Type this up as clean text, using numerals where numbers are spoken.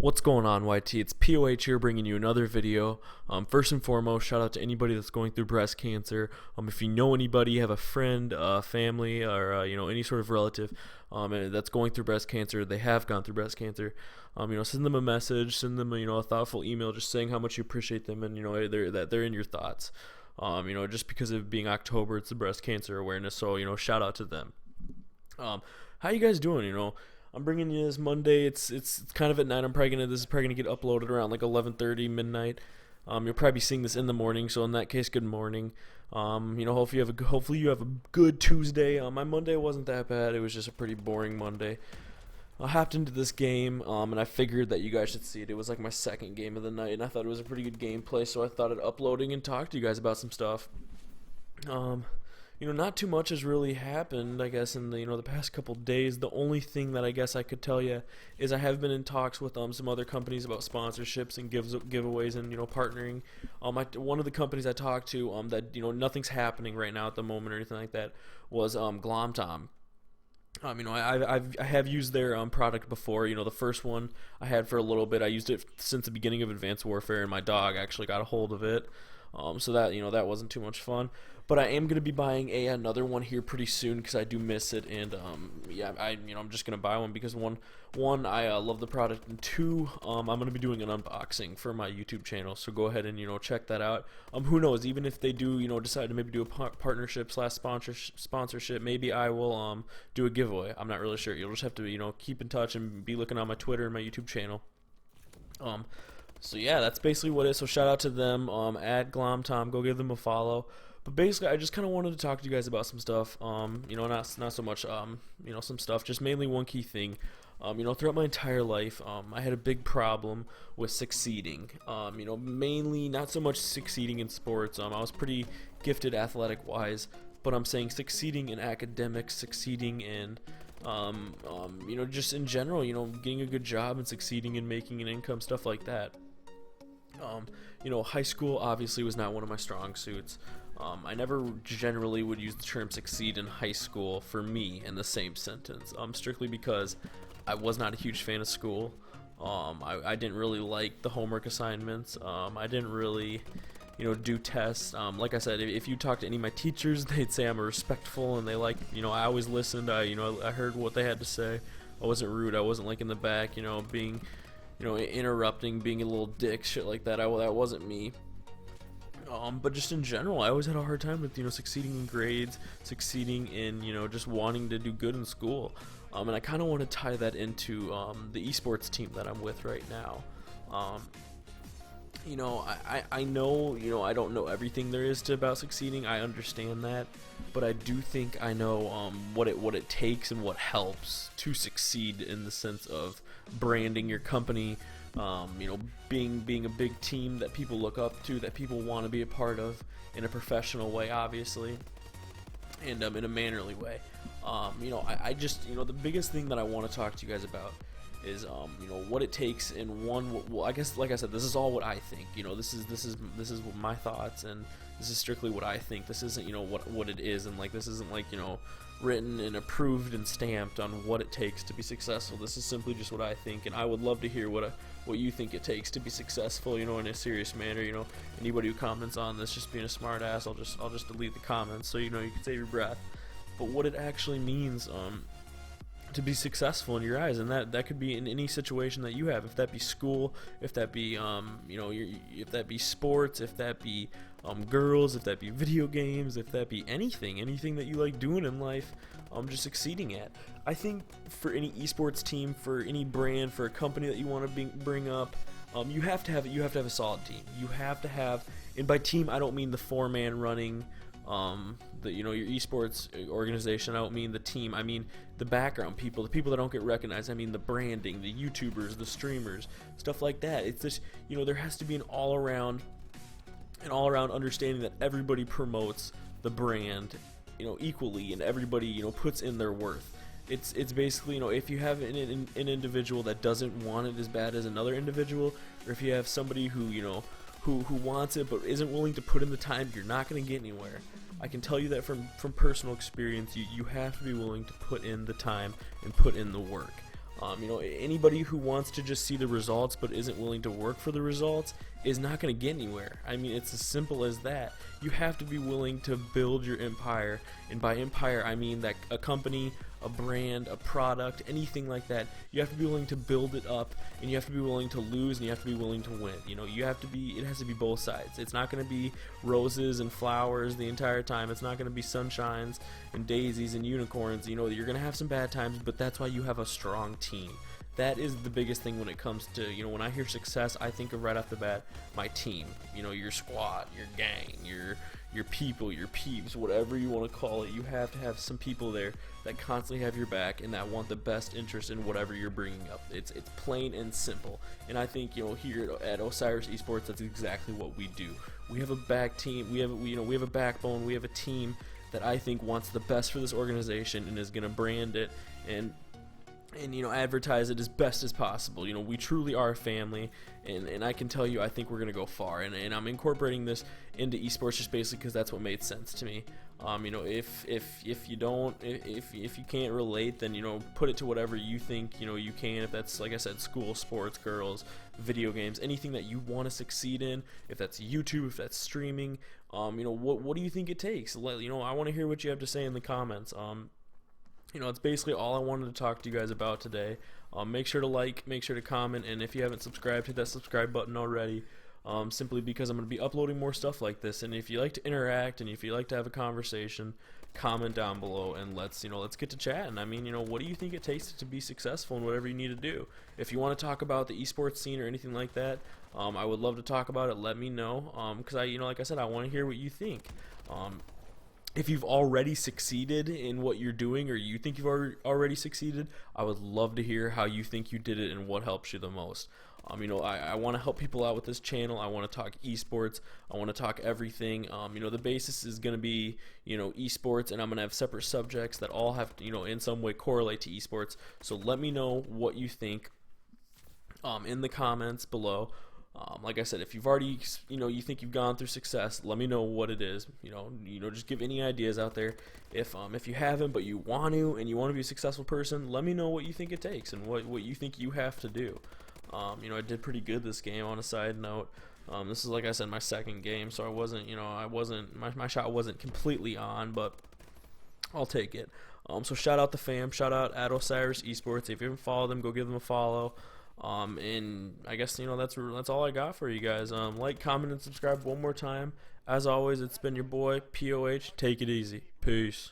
What's going on, YT? It's POH here bringing you another video. First and foremost, shout out to anybody that's going through breast cancer. If you know anybody, have a friend, family, or any sort of relative that's going through breast cancer, they have gone through breast cancer, send them a message, send them a thoughtful email just saying how much you appreciate them and that they're in your thoughts. Just because of being October, it's the breast cancer awareness, so shout out to them. How you guys doing? I'm bringing you this Monday. It's kind of at night. This is probably gonna get uploaded around like 11:30 midnight. You'll probably be seeing this in the morning. So in that case, good morning. Hopefully you have a good Tuesday. My Monday wasn't that bad. It was just a pretty boring Monday. I hopped into this game, and I figured that you guys should see it. It was like my second game of the night, and I thought it was a pretty good gameplay. So I thought of uploading and talk to you guys about some stuff. Not too much has really happened, I guess, in the past couple days. The only thing that I guess I could tell you is I have been in talks with some other companies about sponsorships and giveaways and partnering. One of the companies I talked to that nothing's happening right now at the moment or anything like that was Glomtom. I have used their product before. The first one I had for a little bit. I used it since the beginning of Advanced Warfare, and my dog actually got a hold of it. So that that wasn't too much fun. But I am gonna be buying another one here pretty soon because I do miss it, and I'm just gonna buy one because one I love the product, and two I'm gonna be doing an unboxing for my YouTube channel. So go ahead and check that out. Who knows? Even if they do decide to maybe do a partnership / sponsorship, maybe I will do a giveaway. I'm not really sure. You'll just have to keep in touch and be looking on my Twitter and my YouTube channel. So yeah, that's basically what it is. So shout out to them, at Glomtom. Go give them a follow. But basically, I just kind of wanted to talk to you guys about some stuff. Not so much, some stuff. Just mainly one key thing. Throughout my entire life, I had a big problem with succeeding. Mainly not so much succeeding in sports. I was pretty gifted athletic-wise, but I'm saying succeeding in academics, succeeding in just in general, getting a good job and succeeding in making an income, stuff like that. High school obviously was not one of my strong suits. I never generally would use the term succeed in high school for me in the same sentence, strictly because I was not a huge fan of school. I didn't really like the homework assignments. I didn't really do tests. Like I said, if you talk to any of my teachers, they'd say I'm respectful, and they I always listened. I heard what they had to say. I wasn't rude. I wasn't like in the back, being, interrupting, being a little dick, shit like that. That wasn't me. But just in general, I always had a hard time with, succeeding in grades, succeeding in, just wanting to do good in school. And I kind of want to tie that into, the esports team that I'm with right now. I know, I don't know everything there is about succeeding. I understand that, but I do think I know what it takes and what helps to succeed in the sense of branding your company, being a big team that people look up to, that people want to be a part of in a professional way, obviously, and in a mannerly way. I just the biggest thing that I want to talk to you guys about is what it takes in I guess, like I said, this is all what I think. This is my thoughts, and this is strictly what I think. This isn't what it is, and this isn't written and approved and stamped on what it takes to be successful. This is simply just what I think, and I would love to hear what you think it takes to be successful, in a serious manner. Anybody who comments on this just being a smart ass, I'll just delete the comments, so you can save your breath. But what it actually means to be successful in your eyes, and that could be in any situation that you have, if that be school, if that be if that be sports, if that be girls, if that be video games, if that be anything that you like doing in life, just succeeding at. I think for any esports team, for any brand, for a company that you want to bring up, you have to have a solid team. You have to have, and by team I don't mean the 4-man running your esports organization. I don't mean the team. I mean the background people, the people that don't get recognized. I mean the branding, the YouTubers, the streamers, stuff like that. It's just there has to be an all around understanding that everybody promotes the brand equally, and everybody puts in their worth. It's basically if you have an individual that doesn't want it as bad as another individual, or if you have somebody who who wants it but isn't willing to put in the time, you're not going to get anywhere. I can tell you that from personal experience. You have to be willing to put in the time and put in the work. Anybody who wants to just see the results but isn't willing to work for the results is not going to get anywhere. I mean, it's as simple as that. You have to be willing to build your empire, and by empire I mean that a company, a brand, a product, anything like that, you have to be willing to build it up, and you have to be willing to lose, and you have to be willing to win. It has to be both sides. It's not going to be roses and flowers the entire time. It's not going to be sunshines and daisies and unicorns. You're going to have some bad times, but that's why you have a strong team. That is the biggest thing when it comes to, when I hear success, I think of right off the bat my team. Your squad, your gang, your people, your peeps, whatever you want to call it. You have to have some people there that constantly have your back and that want the best interest in whatever you're bringing up. It's plain and simple. And I think here at Osiris Esports, that's exactly what we do. We have a back team. We have a backbone. We have a team that I think wants the best for this organization and is going to brand it and advertise it as best as possible. We truly are a family, and I can tell you I think we're going to go far, and I'm incorporating this into esports just basically because that's what made sense to me. If you can't relate, then put it to whatever you think you can. If that's, like I said, school, sports, girls, video games, anything that you want to succeed in, if that's YouTube, if that's streaming, what do you think it takes? I want to hear what you have to say in the comments. It's basically all I wanted to talk to you guys about today. Make sure to like, make sure to comment, and if you haven't subscribed, hit that subscribe button already, simply because I'm going to be uploading more stuff like this. And if you like to interact and if you like to have a conversation, comment down below and let's get to chatting. I mean, what do you think it takes to be successful in whatever you need to do? If you want to talk about the esports scene or anything like that, I would love to talk about it. Let me know, because like I said, I want to hear what you think. If you've already succeeded in what you're doing, or you think you've already succeeded, I would love to hear how you think you did it and what helps you the most. I want to help people out with this channel. I want to talk esports. I want to talk everything. The basis is going to be, esports, and I'm going to have separate subjects that all have to, in some way correlate to esports. So let me know what you think in the comments below. Like I said, if you've already, you think you've gone through success, let me know what it is. Just give any ideas out there. If you haven't, but you want to, and you want to be a successful person, let me know what you think it takes and what you think you have to do. I did pretty good this game. On a side note, this is, like I said, my second game, so my shot wasn't completely on, but I'll take it. So shout out the fam, shout out at Osiris Esports. If you haven't followed them, go give them a follow. And I guess that's all I got for you guys. Like, comment, and subscribe one more time. As always, it's been your boy POH. Take it easy. Peace.